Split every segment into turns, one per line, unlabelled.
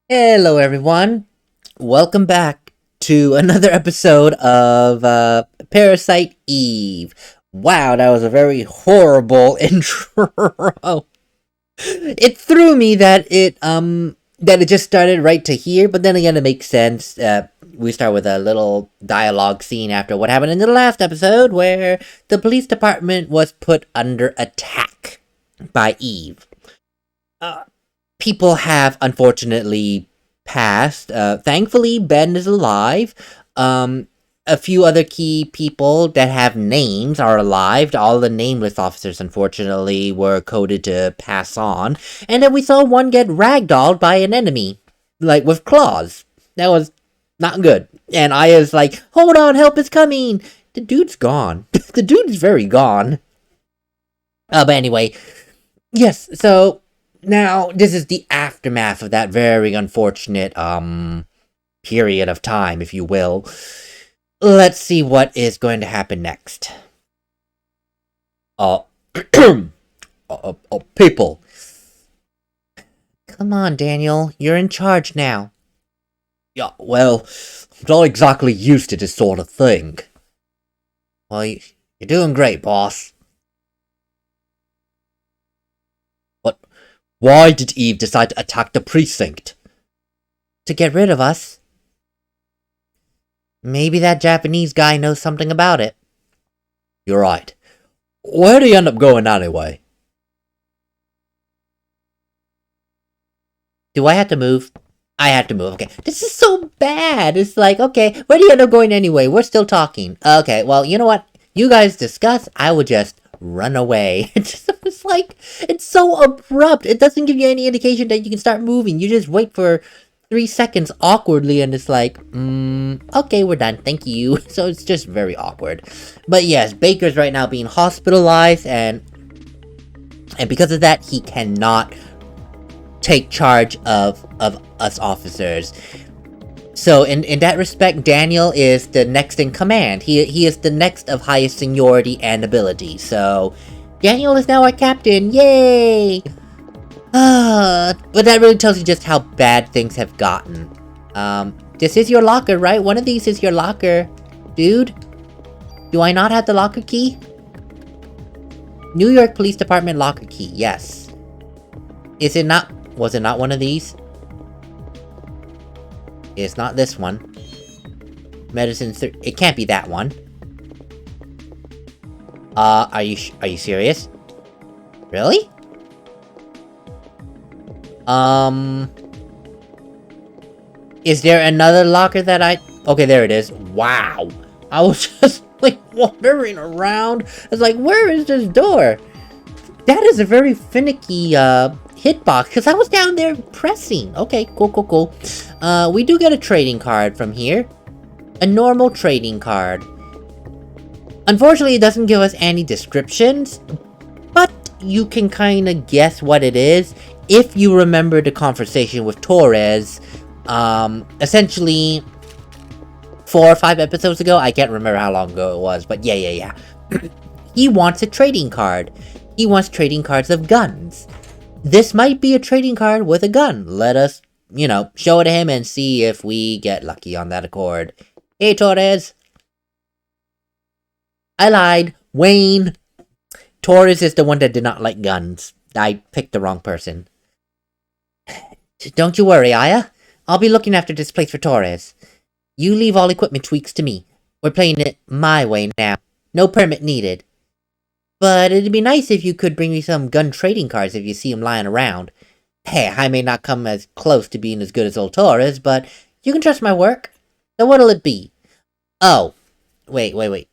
Hello, everyone. Welcome back to another episode of Parasite Eve. Wow, that was a very horrible intro. It threw me that it just started right to here, but then again, it makes sense. We start with a little dialogue scene after what happened in the last episode, where the police department was put under attack by Eve. Uh, People have unfortunately passed. Thankfully, Ben is alive. A few other key people that have names are alive. All the nameless officers, unfortunately, were coded to pass on. And then we saw one get ragdolled by an enemy, like with claws. That was not good. And Aya's like, hold on, help is coming. The dude's gone. The dude's very gone. But anyway, yes, so now, this is the aftermath of that very unfortunate, period of time, if you will. Let's see what is going to happen next. Uh, people. Come on, Daniel, you're in charge now. Yeah, well, I'm not exactly used to this sort of thing. Well, you're doing great, boss. Why did Eve decide to attack the precinct? To get rid of us. Maybe that Japanese guy knows something about it. You're right. Where did he end up going anyway? Do I have to move? I have to move. Okay. This is so bad. It's like, okay, where do you end up going anyway? We're still talking. Okay, well, you know what? You guys discuss. I will just run away. It's like, it's so abrupt. It doesn't give you any indication that you can start moving. You just wait for 3 seconds awkwardly and it's like, okay, we're done. Thank you. So it's just very awkward. But yes, Baker's right now being hospitalized and because of that, he cannot take charge of us officers. So in that respect, Daniel is the next in command. He is the next of highest seniority and ability. So Daniel is now our captain. Yay! But that really tells you just how bad things have gotten. This is your locker, right? One of these is your locker. Dude? Do I not have the locker key? New York Police Department locker key, yes. Is it not? Was it not one of these? It's not this one. Medicine it can't be that one. Are you serious? Really? Is there another locker that okay, there it is. Wow. I was just, like, wandering around. I was like, where is this door? That is a very finicky, hitbox, because I was down there pressing. Okay, cool. We do get a trading card from here. A normal trading card. Unfortunately, it doesn't give us any descriptions, but you can kind of guess what it is if you remember the conversation with Torres, essentially 4 or 5 episodes ago. I can't remember how long ago it was, but yeah. He wants a trading card. He wants trading cards of guns. This might be a trading card with a gun. Let us, show it to him and see if we get lucky on that accord. Hey, Torres. I lied. Wayne. Torres is the one that did not like guns. I picked the wrong person. Don't you worry, Aya. I'll be looking after this place for Torres. You leave all equipment tweaks to me. We're playing it my way now. No permit needed. But it'd be nice if you could bring me some gun trading cards if you see them lying around. Hey, I may not come as close to being as good as old Torres, but you can trust my work. So what'll it be? Oh. Wait.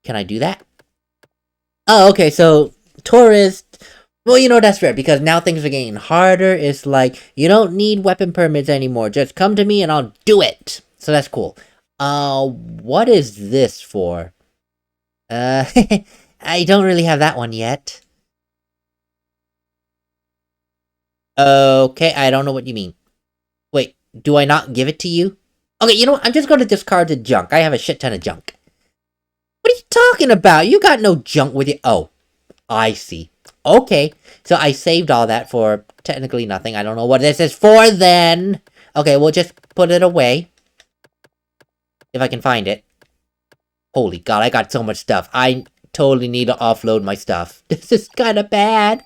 Can I do that? Oh, okay, so Torres... Well, that's fair, because now things are getting harder. It's like, you don't need weapon permits anymore. Just come to me and I'll do it. So that's cool. What is this for? I don't really have that one yet. Okay, I don't know what you mean. Wait, do I not give it to you? Okay, you know what? I'm just going to discard the junk. I have a shit ton of junk. What are you talking about? You got no junk with you. Oh, I see. Okay, so I saved all that for technically nothing. I don't know what this is for then. Okay, we'll just put it away. If I can find it. Holy god, I got so much stuff. I totally need to offload my stuff. This is kinda bad.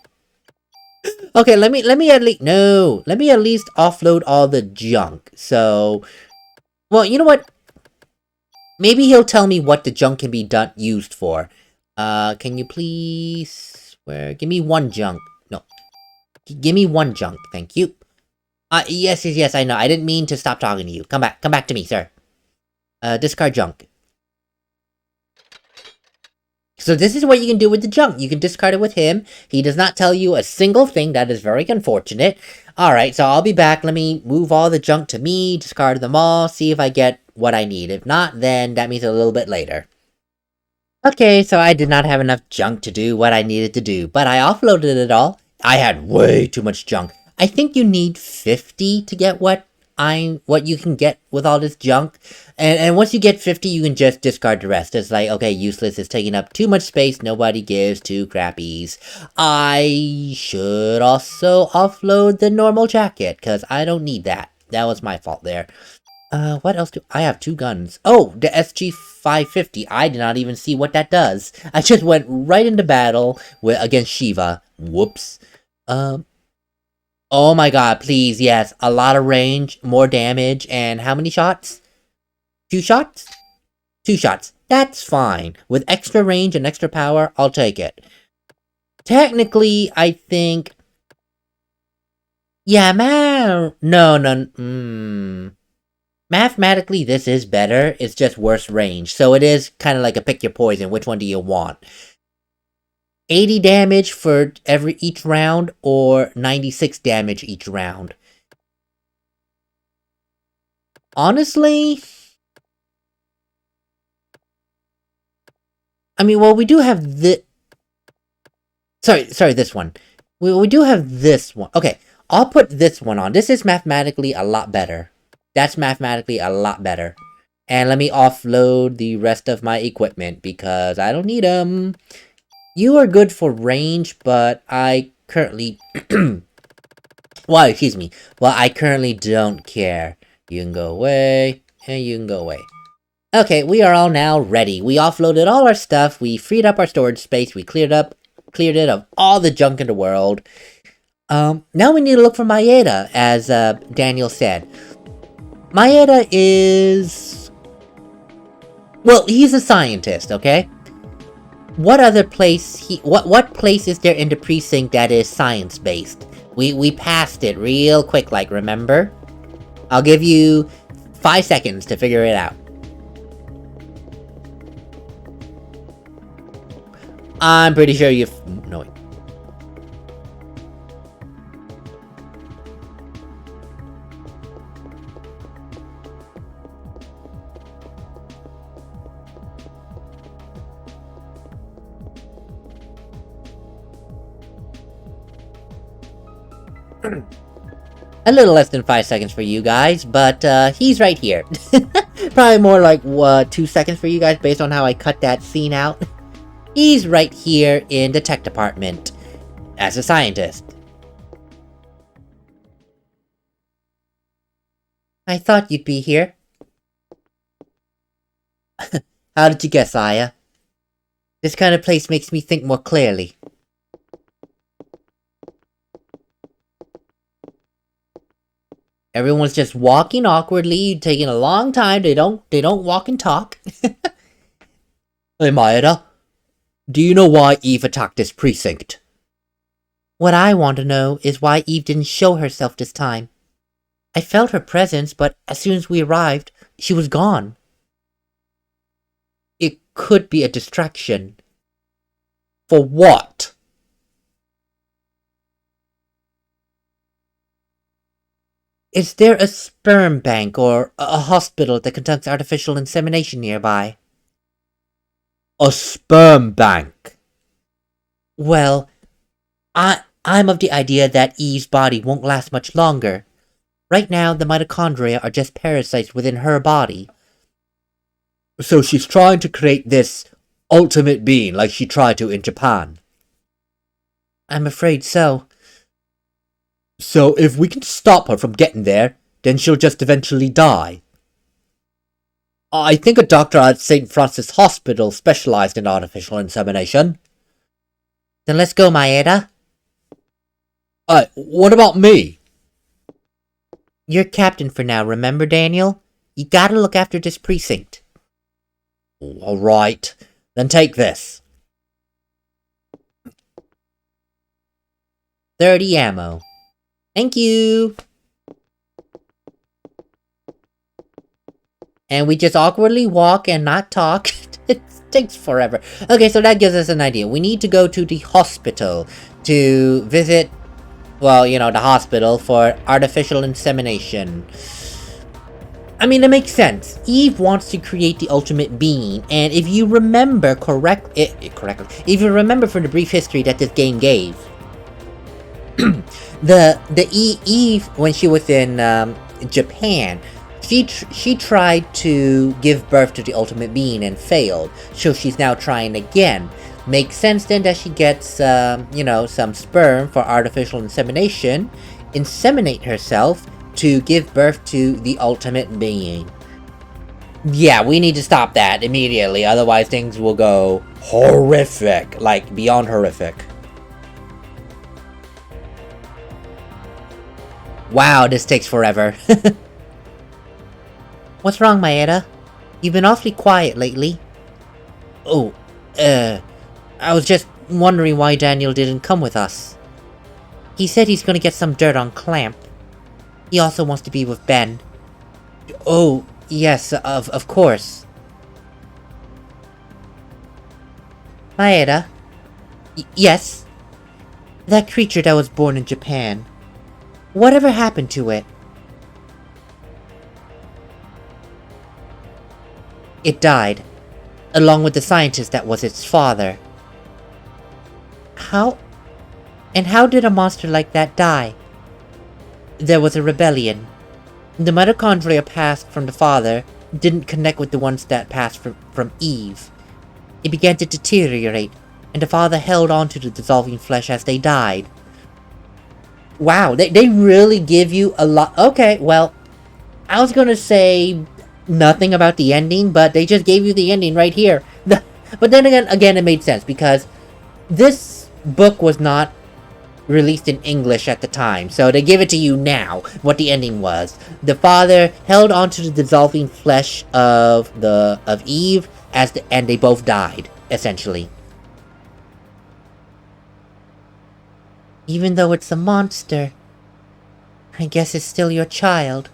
Okay, let me at least, no. Let me at least offload all the junk. So, well, you know what? Maybe he'll tell me what the junk can be used for. Can you please, give me one junk. No. Give me one junk, thank you. Yes, I know. I didn't mean to stop talking to you. Come back to me, sir. Discard junk. So this is what you can do with the junk. You can discard it with him. He does not tell you a single thing. That is very unfortunate. Alright, so I'll be back. Let me move all the junk to me, discard them all, see if I get what I need. If not, then that means a little bit later. Okay, so I did not have enough junk to do what I needed to do, but I offloaded it all. I had way too much junk. I think you need 50 to get what you can get with all this junk. And once you get 50, you can just discard the rest. It's like, okay, useless, it's taking up too much space, nobody gives two crappies. I should also offload the normal jacket, because I don't need that. That was my fault there. What else do I have? Two guns. Oh, the SG-550. I did not even see what that does. I just went right into battle against Shiva. Whoops. Oh my god, please, yes. A lot of range, more damage, and how many shots? 2 shots? 2 shots. That's fine. With extra range and extra power, I'll take it. Technically, I think... Yeah, Mathematically, this is better. It's just worse range. So it is kind of like a pick your poison. Which one do you want? 80 damage for each round, or 96 damage each round? Honestly... I mean, well, we do have this... Sorry, this one. We do have this one. Okay, I'll put this one on. This is mathematically a lot better. That's mathematically a lot better. And let me offload the rest of my equipment, because I don't need them. You are good for range, but I currently... well, excuse me. Well, I currently don't care. You can go away, and you can go away. Okay, we are all now ready. We offloaded all our stuff, we freed up our storage space, we cleared it of all the junk in the world. Now we need to look for Maeda, as Daniel said. Maeda is... well, he's a scientist, okay? What other place what place is there in the precinct that is science-based? We passed it real quick, like, remember? I'll give you 5 seconds to figure it out. I'm pretty sure you've... no. A little less than 5 seconds for you guys, but he's right here. Probably more like 2 seconds for you guys based on how I cut that scene out. He's right here in the tech department as a scientist. I thought you'd be here. How did you guess, Aya? This kind of place makes me think more clearly. Everyone's just walking awkwardly, taking a long time. They don't walk and talk. Hey, Maeda. Do you know why Eve attacked this precinct? What I want to know is why Eve didn't show herself this time. I felt her presence, but as soon as we arrived, she was gone. It could be a distraction. For what? Is there a sperm bank or a hospital that conducts artificial insemination nearby? A sperm bank? Well, I'm of the idea that Eve's body won't last much longer. Right now, the mitochondria are just parasites within her body. So she's trying to create this ultimate being like she tried to in Japan? I'm afraid so. So if we can stop her from getting there, then she'll just eventually die. I think a doctor at St. Francis Hospital specialized in artificial insemination. Then let's go, Maeda. What about me? You're captain for now, remember, Daniel? You gotta look after this precinct. Alright, then take this. 30 ammo. Thank you! And we just awkwardly walk and not talk. It takes forever. Okay, so that gives us an idea. We need to go to the hospital to visit, well, you know, the hospital for artificial insemination. I mean, it makes sense. Eve wants to create the ultimate being, and if you remember correctly, if you remember from the brief history that this game gave, Eve, when she was in Japan, she tried to give birth to the ultimate being and failed, so she's now trying again. Makes sense then that she gets, you know, some sperm for artificial insemination, inseminate herself to give birth to the ultimate being. Yeah, we need to stop that immediately, otherwise things will go horrific, like beyond horrific. Wow, this takes forever. What's wrong, Maeda? You've been awfully quiet lately. Oh, I was just wondering why Daniel didn't come with us. He said he's gonna get some dirt on Clamp. He also wants to be with Ben. Oh, yes, of course. Maeda? Yes? That creature that was born in Japan. Whatever happened to it? It died, along with the scientist that was its father. How? And how did a monster like that die? There was a rebellion. The mitochondria passed from the father didn't connect with the ones that passed from Eve. It began to deteriorate, and the father held on to the dissolving flesh as they died. Wow, they really give you a lot. Okay, well, I was gonna say nothing about the ending, but they just gave you the ending right here. But then again, it made sense, because this book was not released in English at the time, so they give it to you now, what the ending was. The father held onto the dissolving flesh of Eve, and they both died, essentially. Even though it's a monster, I guess it's still your child.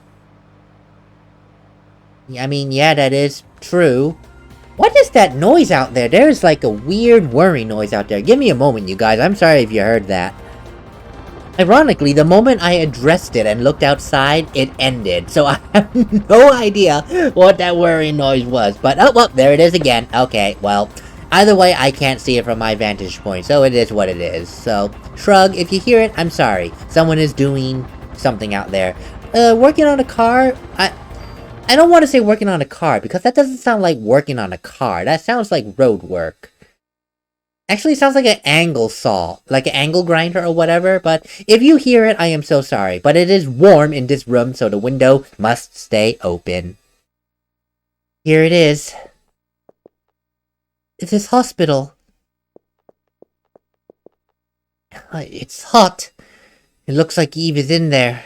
I mean, yeah, that is true. What is that noise out there? There's like a weird whirring noise out there. Give me a moment, you guys. I'm sorry if you heard that. Ironically, the moment I addressed it and looked outside, it ended. So I have no idea what that whirring noise was. But, oh, well, there it is again. Okay, well, either way, I can't see it from my vantage point. So it is what it is. So, shrug. If you hear it, I'm sorry. Someone is doing something out there. Working on a car? I don't want to say working on a car, because that doesn't sound like working on a car. That sounds like road work. Actually, it sounds like an angle saw, like an angle grinder or whatever, but if you hear it, I am so sorry. But it is warm in this room, so the window must stay open. Here it is. It's this hospital. It's hot. It looks like Eve is in there.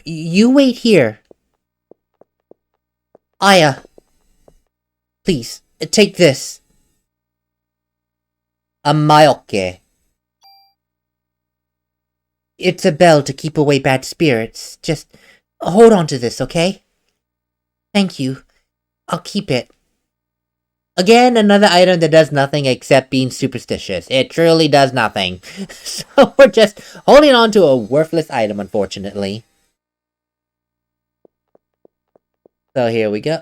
You wait here. Aya. Please, take this. A maioke. It's a bell to keep away bad spirits. Just hold on to this, okay? Thank you. I'll keep it. Again, another item that does nothing except being superstitious. It truly does nothing. So we're just holding on to a worthless item, unfortunately. So here we go.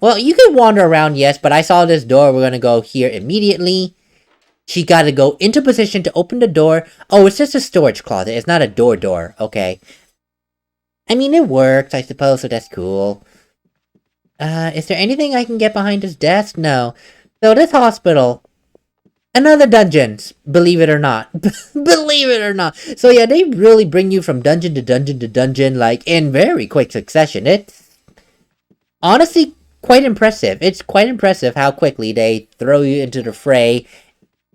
Well, you can wander around, yes, but I saw this door. We're gonna go here immediately. She gotta go into position to open the door. Oh, it's just a storage closet. It's not a door. Okay. I mean, it works, I suppose, so that's cool. Is there anything I can get behind this desk? No. So this hospital, Another dungeons, believe it or not. Believe it or not. So yeah, they really bring you from dungeon to dungeon to dungeon, like, in very quick succession. It's honestly quite impressive. It's quite impressive how quickly they throw you into the fray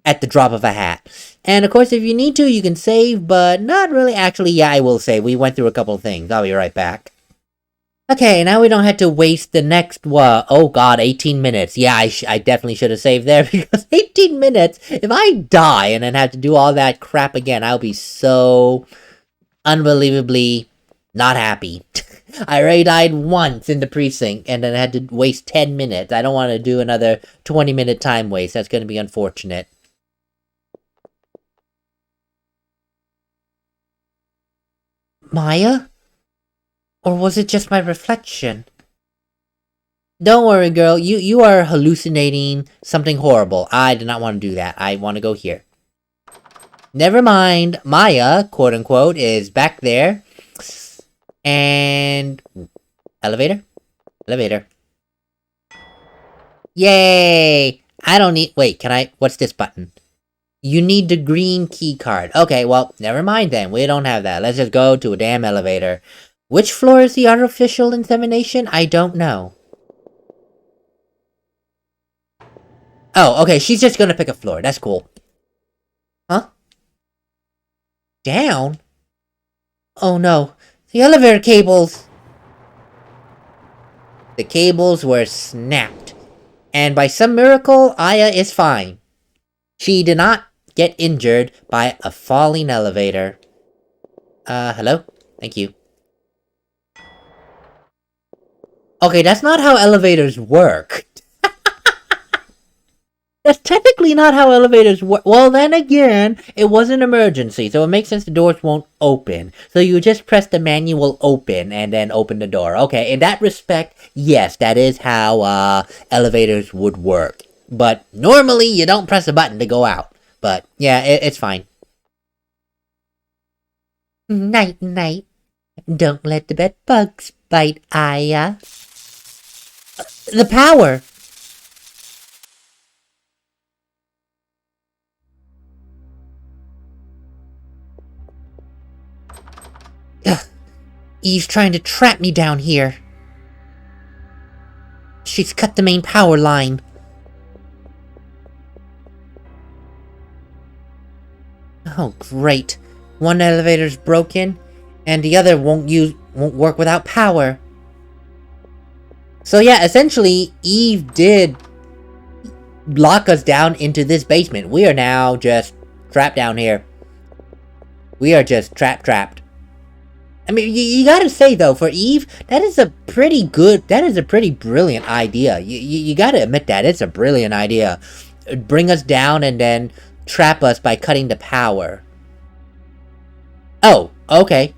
at the drop of a hat. And of course, if you need to, you can save, but not really. Actually, yeah, I will save. We went through a couple of things. I'll be right back. Okay, now we don't have to waste the next, oh god, 18 minutes. Yeah, I definitely should have saved there, because 18 minutes, if I die and then have to do all that crap again, I'll be so unbelievably not happy. I already died once in the precinct, and then I had to waste 10 minutes. I don't want to do another 20-minute time waste. That's going to be unfortunate. Maya? Or was it just my reflection? Don't worry, girl. You are hallucinating something horrible. I do not want to do that. I want to go here. Never mind. Maya, quote-unquote, is back there. And... elevator? Elevator. Yay! I don't need... wait, can I... what's this button? You need the green key card. Okay, well, never mind then. We don't have that. Let's just go to a damn elevator. Which floor is the artificial insemination? I don't know. Oh, okay, she's just gonna pick a floor. That's cool. Huh? Down? Oh no. The elevator cables! The cables were snapped. And by some miracle, Aya is fine. She did not get injured by a falling elevator. Hello? Thank you. Okay, that's not how elevators work. That's technically not how elevators work. Well, then again, it was an emergency, so it makes sense the doors won't open. So you just press the manual open and then open the door. Okay, in that respect, yes, that is how elevators would work. But normally, you don't press a button to go out. But yeah, it's fine. Night, night. Don't let the bed bugs bite, Aya. The power! Ugh. Eve's trying to trap me down here. She's cut the main power line. Oh, great. One elevator's broken, and the other won't work without power. So yeah, essentially, Eve did lock us down into this basement. We are now just trapped down here. We are just trapped. I mean, you gotta say though, for Eve, that is a pretty brilliant idea. You gotta admit that, it's a brilliant idea. Bring us down and then trap us by cutting the power. Oh, okay.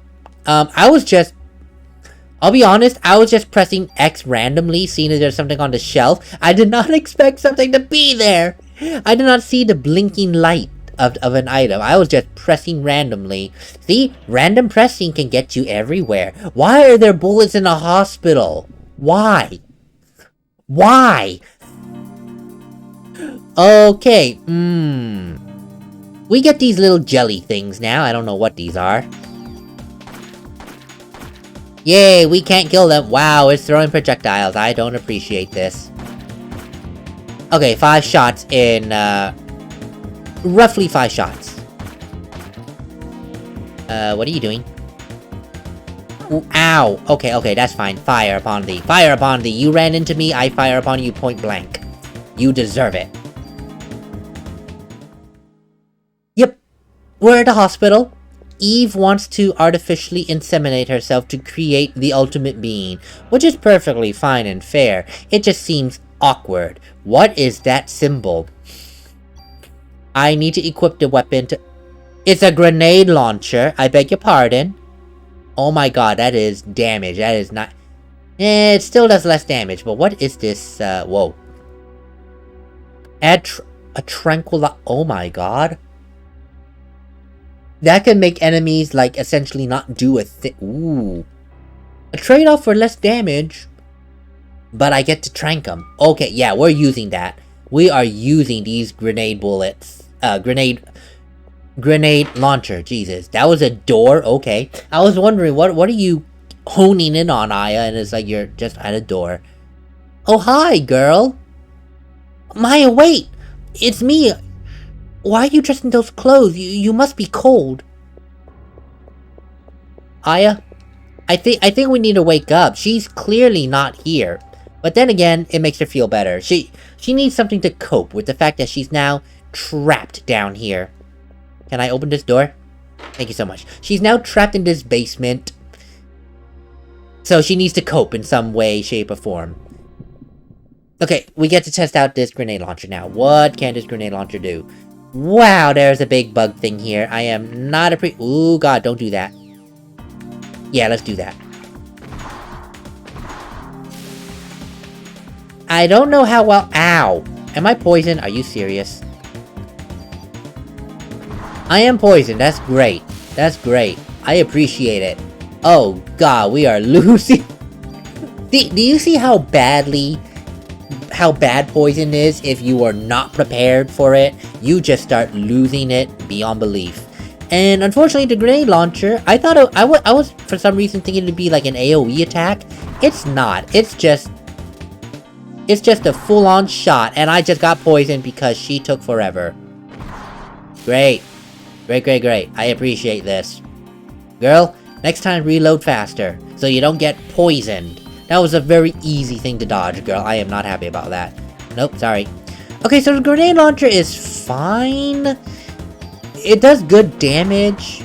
I'll be honest, I was just pressing X randomly, seeing that there's something on the shelf. I did not expect something to be there. I did not see the blinking light of an item. I was just pressing randomly. See, random pressing can get you everywhere. Why are there bullets in a hospital? Why? Why? Okay, we get these little jelly things now. I don't know what these are. Yay, we can't kill them. Wow, it's throwing projectiles. I don't appreciate this. Okay, 5 shots in, roughly 5 shots. What are you doing? Ooh, ow! Okay, that's fine. Fire upon thee. Fire upon thee! You ran into me, I fire upon you point blank. You deserve it. Yep. We're at the hospital. Eve wants to artificially inseminate herself to create the ultimate being, which is perfectly fine and fair. It just seems awkward. What is that symbol? I need to equip the weapon to... It's a grenade launcher. I beg your pardon. Oh my god, that is damage. That is not... it still does less damage, but what is this? Whoa. Add a tranquil... Oh my god. That can make enemies, like, essentially not do a thing. Ooh. A trade-off for less damage, but I get to trank them. Okay, yeah, we're using that. we are using these grenade bullets. Grenade launcher. Jesus, that was a door? Okay. I was wondering, what are you honing in on, Aya? And it's like you're just at a door. Oh, hi, girl. Maya, wait! It's me! Why are you dressed in those clothes? You must be cold. Aya, I think we need to wake up. She's clearly not here. But then again, it makes her feel better. She needs something to cope with the fact that she's now trapped down here. Can I open this door? Thank you so much. She's now trapped in this basement. So she needs to cope in some way, shape, or form. Okay, we get to test out this grenade launcher now. What can this grenade launcher do? Wow, there's a big bug thing here. I am not a Ooh, God, don't do that. Yeah, let's do that. I don't know how well... Ow! Am I poisoned? Are you serious? I am poisoned. That's great. That's great. I appreciate it. Oh, God, we are losing... Do you see how bad poison is if you are not prepared for it? You just start losing it beyond belief. And unfortunately, the grenade launcher, I thought I was for some reason thinking it'd be like an AoE attack. It's not. It's just a full-on shot, and I just got poisoned because she took forever. Great. Great. I appreciate this. Girl, next time reload faster, so you don't get poisoned. That was a very easy thing to dodge, girl. I am not happy about that. Nope, sorry. Okay, so the grenade launcher is fine. It does good damage.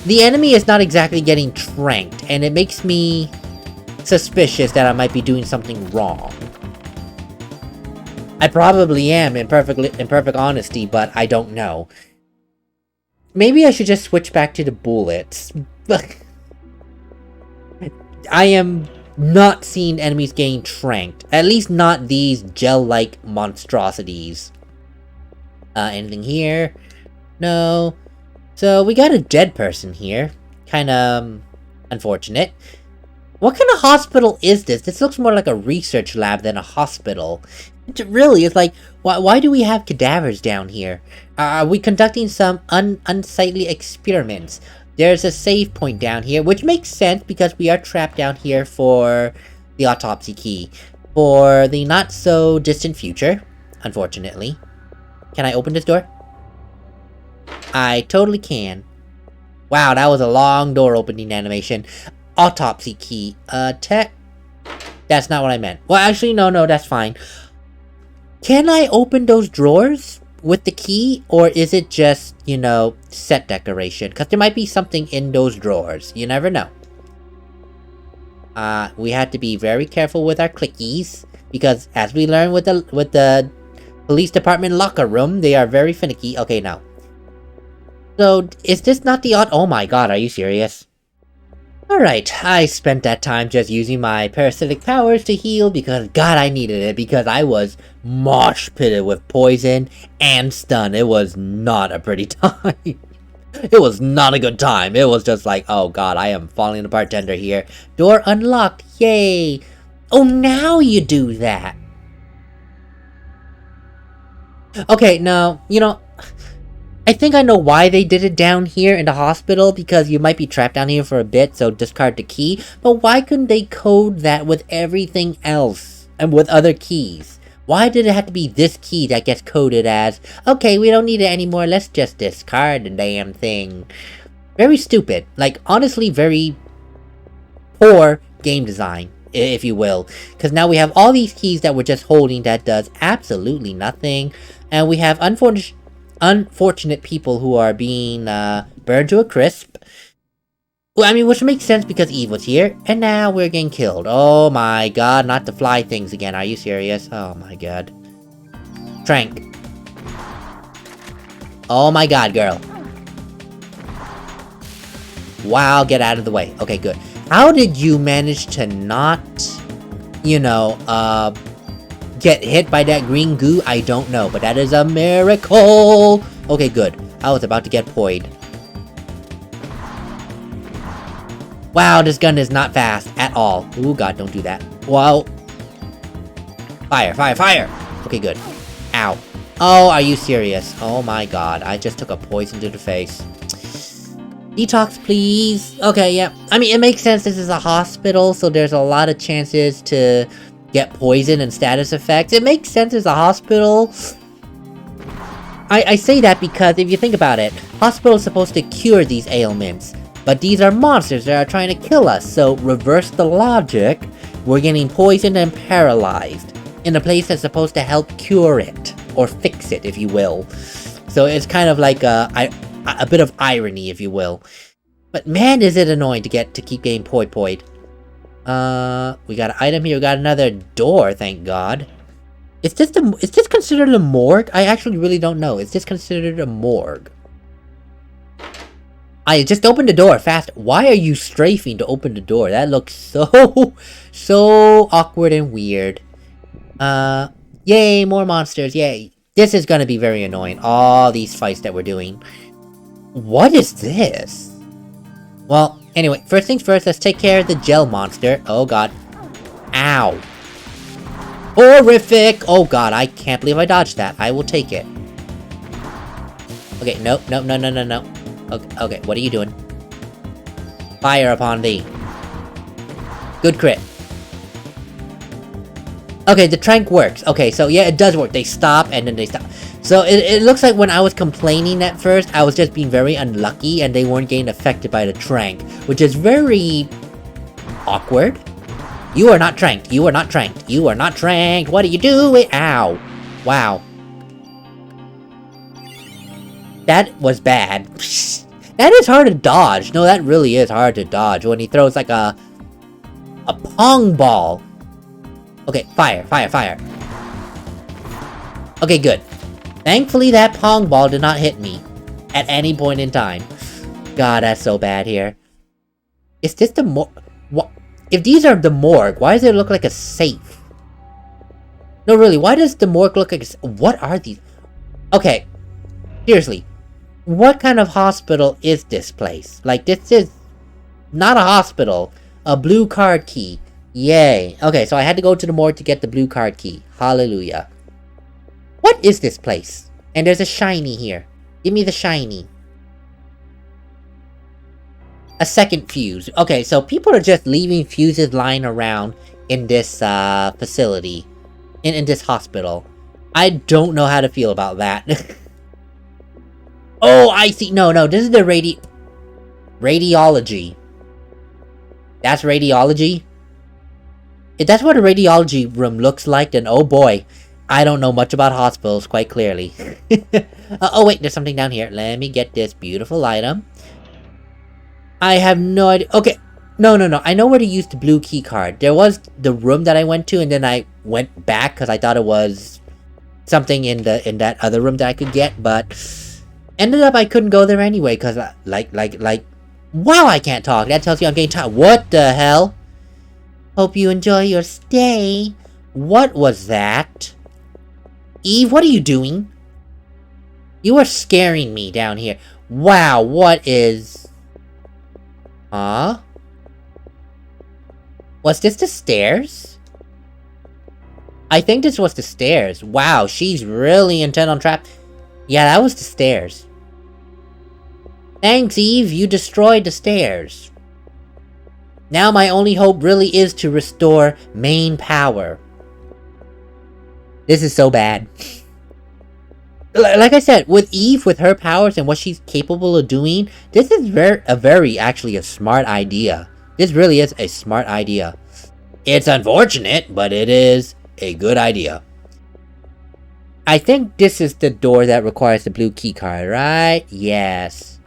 The enemy is not exactly getting tranked, and it makes me suspicious that I might be doing something wrong. I probably am, in perfect honesty, but I don't know. Maybe I should just switch back to the bullets. I am not seeing enemies getting tranked. At least not these gel-like monstrosities. Anything here? No. So, we got a dead person here. Kinda, unfortunate. What kind of hospital is this? This looks more like a research lab than a hospital. Really, it's like, why do we have cadavers down here? Are we conducting some unsightly experiments? There's a save point down here, which makes sense because we are trapped down here for the autopsy key. For the not-so-distant future, unfortunately. Can I open this door? I totally can. Wow, that was a long door opening animation. Autopsy key. Tech? That's not what I meant. Well, actually, no, that's fine. Can I open those drawers with the key? Or is it just, you know, set decoration? Because there might be something in those drawers. You never know. We had to be very careful with our clickies. Because as we learned with the police department locker room, they are very finicky. Okay, now. So, is this not the oh my god, are you serious? Alright, I spent that time just using my parasitic powers to heal because, god, I needed it because I was mosh pitted with poison and stun. It was not a pretty time. It was not a good time. It was just like, oh god, I am falling apart tender here. Door unlocked, yay! Oh, now you do that! Okay, now, you know, I think I know why they did it down here in the hospital, because you might be trapped down here for a bit, so discard the key. But why couldn't they code that with everything else, and with other keys? Why did it have to be this key that gets coded as, okay, we don't need it anymore, let's just discard the damn thing? Very stupid. Like, honestly, very poor game design, if you will. Because now we have all these keys that we're just holding that does absolutely nothing. And we have unfortunate people who are being burned to a crisp. Well, I mean, which makes sense because Eve was here, and now we're getting killed. Oh my god, not the fly things again. Are you serious? Oh my god. Trank. Oh my god, girl. Wow, get out of the way. Okay, good. How did you manage to not, you know, get hit by that green goo? I don't know, but that is a miracle! Okay, good. I was about to get poyed. Wow, this gun is not fast at all. Ooh, god, don't do that. Wow. Fire, fire, fire! Okay, Okay, good. Ow. Oh, are you serious? Oh my god, I just took a poison to the face. Detox, please. Okay, yeah. I mean, it makes sense. This is a hospital, so there's a lot of chances to get poison and status effects. It makes sense as a hospital. I say that because if you think about it, hospitals are supposed to cure these ailments, but these are monsters that are trying to kill us, so reverse the logic, we're getting poisoned and paralyzed in a place that's supposed to help cure it, or fix it, if you will. So it's kind of like a bit of irony, if you will. But man, is it annoying to keep getting poi-poid. We got an item here, we got another door, thank god. Is this considered a morgue? I actually really don't know. Is this considered a morgue? I just opened the door fast. Why are you strafing to open the door? That looks so awkward and weird. Yay, more monsters, yay. This is gonna be very annoying. All these fights that we're doing. What is this? Well, anyway, first things first, let's take care of the gel monster. Oh god. Ow. Horrific! Oh god, I can't believe I dodged that. I will take it. Okay, no. Okay, what are you doing? Fire upon thee. Good crit. Okay, the trank works. Okay, so yeah, it does work. They stop, and then they stop. So it looks like when I was complaining at first, I was just being very unlucky, and they weren't getting affected by the trank, which is very awkward. You are not tranked. You are not tranked. You are not tranked. What are you doing? Ow. Wow. That was bad. That is hard to dodge. No, that really is hard to dodge when he throws like a pong ball. Okay, fire. Okay, good. Thankfully, that pong ball did not hit me at any point in time. God, that's so bad here. Is this the what? If these are the morgue, why does it look like a safe? No, really, why does the morgue look like a... What are these? Okay, seriously. What kind of hospital is this place? Like, this is not a hospital. A blue card key. Yay. Okay, so I had to go to the morgue to get the blue card key. Hallelujah. What is this place? And there's a shiny here. Give me the shiny. A second fuse. Okay, so people are just leaving fuses lying around in this facility. In this hospital. I don't know how to feel about that. Oh, I see. No, this is the radiology. That's radiology? If that's what a radiology room looks like, then oh boy. I don't know much about hospitals, quite clearly. Oh wait, there's something down here. Let me get this beautiful item. I have no idea. Okay, no. I know where to use the blue key card. There was the room that I went to, and then I went back because I thought it was something in that other room that I could get, but ended up I couldn't go there anyway because wow, I can't talk. That tells you I'm getting tired. What the hell? Hope you enjoy your stay. What was that? Eve, what are you doing? You are scaring me down here. Wow, what is... Huh? Was this the stairs? I think this was the stairs. Wow, she's really intent on trap. Yeah, that was the stairs. Thanks, Eve, you destroyed the stairs. Now my only hope really is to restore main power. This is so bad. Like I said, with Eve, with her powers and what she's capable of doing, this is actually a smart idea. This really is a smart idea. It's unfortunate, but it is a good idea. I think this is the door that requires the blue key card, right? Yes.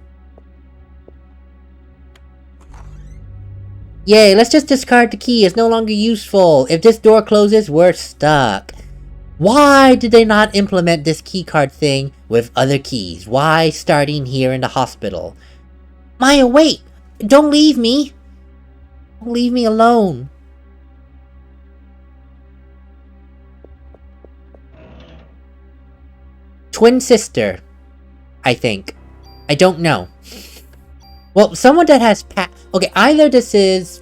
Yay, let's just discard the key. It's no longer useful. If this door closes, we're stuck. Why did they not implement this keycard thing with other keys? Why starting here in the hospital? Maya, wait! Don't leave me! Don't leave me alone. Twin sister, I think. I don't know. Well, someone that has okay, either this is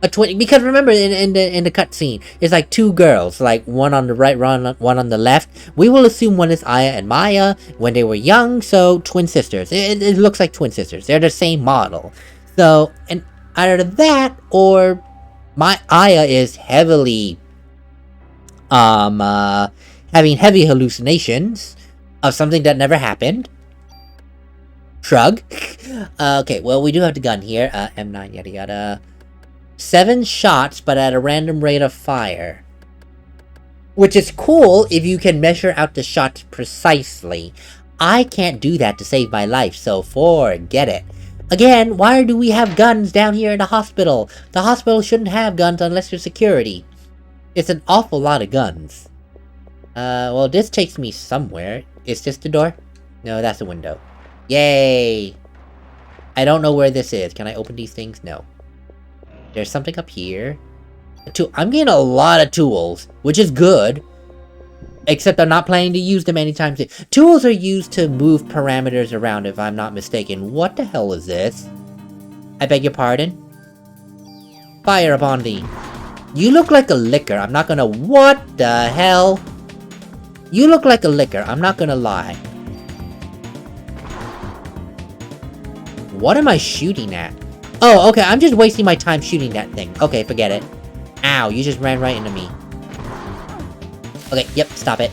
a twin, because remember in the cutscene, it's like two girls, like one on the right, one on the left. We will assume one is Aya and Maya when they were young, so twin sisters. It looks like twin sisters. They're the same model. So, and either that or my Aya is heavily having heavy hallucinations of something that never happened. Shrug. Okay, well, we do have the gun here. M9, yada yada. 7 shots, but at a random rate of fire. Which is cool if you can measure out the shots precisely. I can't do that to save my life, so forget it. Again, why do we have guns down here in the hospital? The hospital shouldn't have guns unless you're security. It's an awful lot of guns. Well, this takes me somewhere. Is this the door? No, that's the window. Yay! I don't know where this is. Can I open these things? No. There's something up here. I'm getting a lot of tools, which is good. Except I'm not planning to use them anytime soon. Tools are used to move parameters around, if I'm not mistaken. What the hell is this? I beg your pardon? Fire upon thee. You look like a liquor. I'm not gonna... What the hell? You look like a liquor. I'm not gonna lie. What am I shooting at? Oh, okay, I'm just wasting my time shooting that thing. Okay, forget it. Ow, you just ran right into me. Okay, yep, stop it.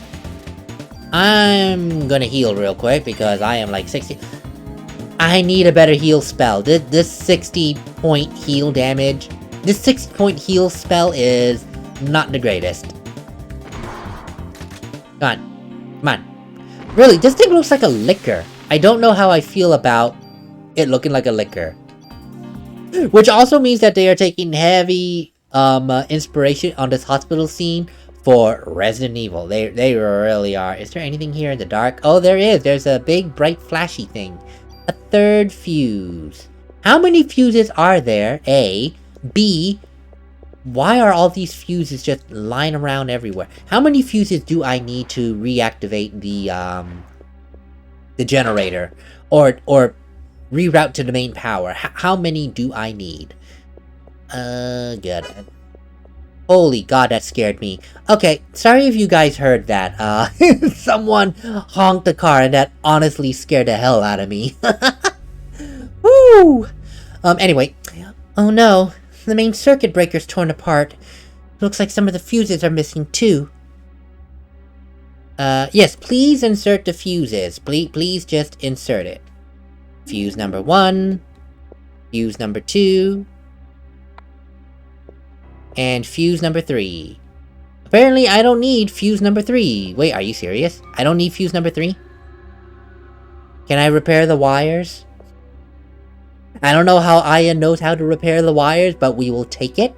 I'm gonna heal real quick because I am like 60... I need a better heal spell. This 60-point heal damage... This 60-point heal spell is not the greatest. Come on. Come on. Really, this thing looks like a liquor. I don't know how I feel about it looking like a liquor. Which also means that they are taking heavy inspiration on this hospital scene for Resident Evil. They really are. Is there anything here in the dark? Oh, there is. There's a big, bright, flashy thing. A 3rd fuse. How many fuses are there? A. B. Why are all these fuses just lying around everywhere? How many fuses do I need to reactivate the generator? Or reroute to the main power? How many do I need? Good. Holy god, that scared me. Okay, sorry if you guys heard that. Someone honked the car and that honestly scared the hell out of me. Woo! Anyway. Oh no, the main circuit breaker's torn apart. Looks like some of the fuses are missing too. Yes, please insert the fuses. Please just insert it. Fuse number 1, fuse number 2, and fuse number 3. Apparently, I don't need fuse number 3. Wait, are you serious? I don't need fuse number 3? Can I repair the wires? I don't know how Aya knows how to repair the wires, but we will take it.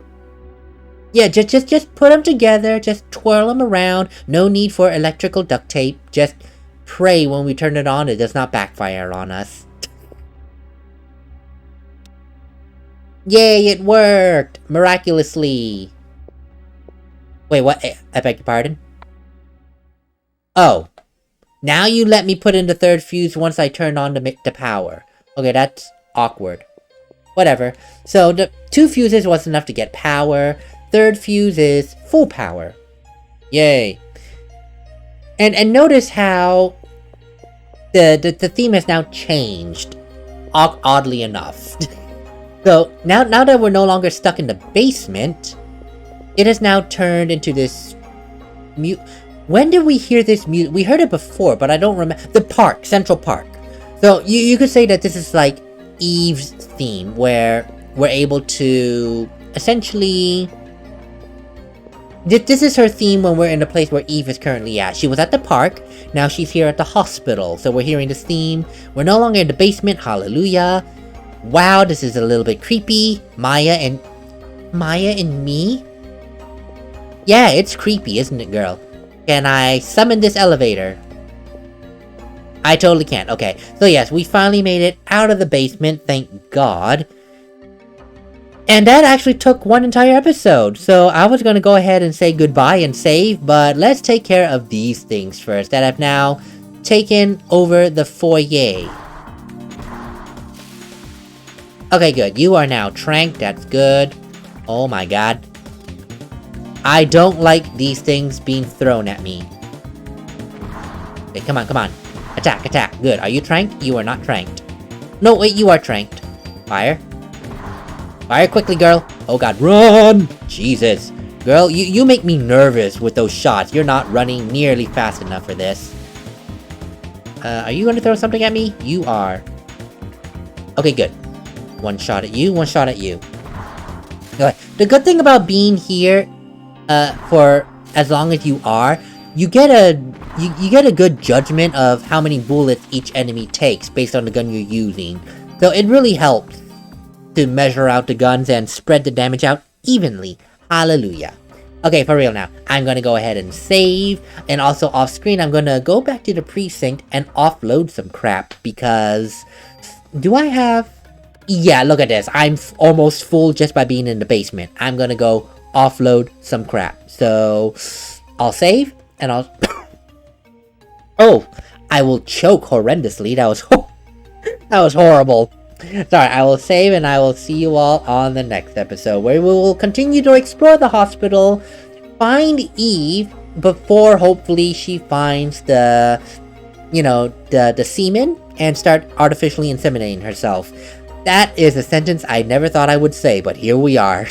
Yeah, just put them together, just twirl them around. No need for electrical duct tape. Just pray when we turn it on, it does not backfire on us. Yay, it worked! Miraculously! Wait, what? I beg your pardon? Oh. Now you let me put in the 3rd fuse once I turn on the power. Okay, that's awkward. Whatever. So, the 2 fuses was enough to get power. 3rd fuse is full power. Yay. And notice how the theme has now changed. Oddly enough. So, now that we're no longer stuck in the basement, it has now turned into this... When did we hear this music? We heard it before, but I don't remember. The park, Central Park. So, you could say that this is like Eve's theme, where we're able to essentially... This is her theme when we're in the place where Eve is currently at. She was at the park, now she's here at the hospital. So we're hearing this theme. We're no longer in the basement, hallelujah. Wow, this is a little bit creepy. Maya and me? Yeah, it's creepy, isn't it, girl? Can I summon this elevator? I totally can't. Okay, so yes, we finally made it out of the basement, thank God. And that actually took one entire episode. So I was going to go ahead and say goodbye and save, but let's take care of these things first that have now taken over the foyer. Okay, good. You are now tranked. That's good. Oh my god. I don't like these things being thrown at me. Okay, come on, come on. Attack, attack. Good. Are you tranked? You are not tranked. No, wait, you are tranked. Fire. Fire quickly, girl. Oh god, run! Jesus. Girl, you make me nervous with those shots. You're not running nearly fast enough for this. Are you gonna throw something at me? You are. Okay, good. One shot at you, one shot at you. Okay. The good thing about being here, for as long as you are, you get a good judgment of how many bullets each enemy takes based on the gun you're using. So it really helps to measure out the guns and spread the damage out evenly. Hallelujah. Okay, for real now. I'm gonna go ahead and save, and also off screen I'm gonna go back to the precinct and offload some crap, because... Do I have... Yeah, look at this. I'm almost full just by being in the basement. I'm gonna go offload some crap. So, I'll save, and I'll... Oh! I will choke horrendously. That was... that was horrible. Sorry, I will save, and I will see you all on the next episode, where we will continue to explore the hospital, find Eve, before hopefully she finds the, you know, the semen, and start artificially inseminating herself. That is a sentence I never thought I would say, but here we are.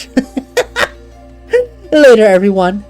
Later, everyone.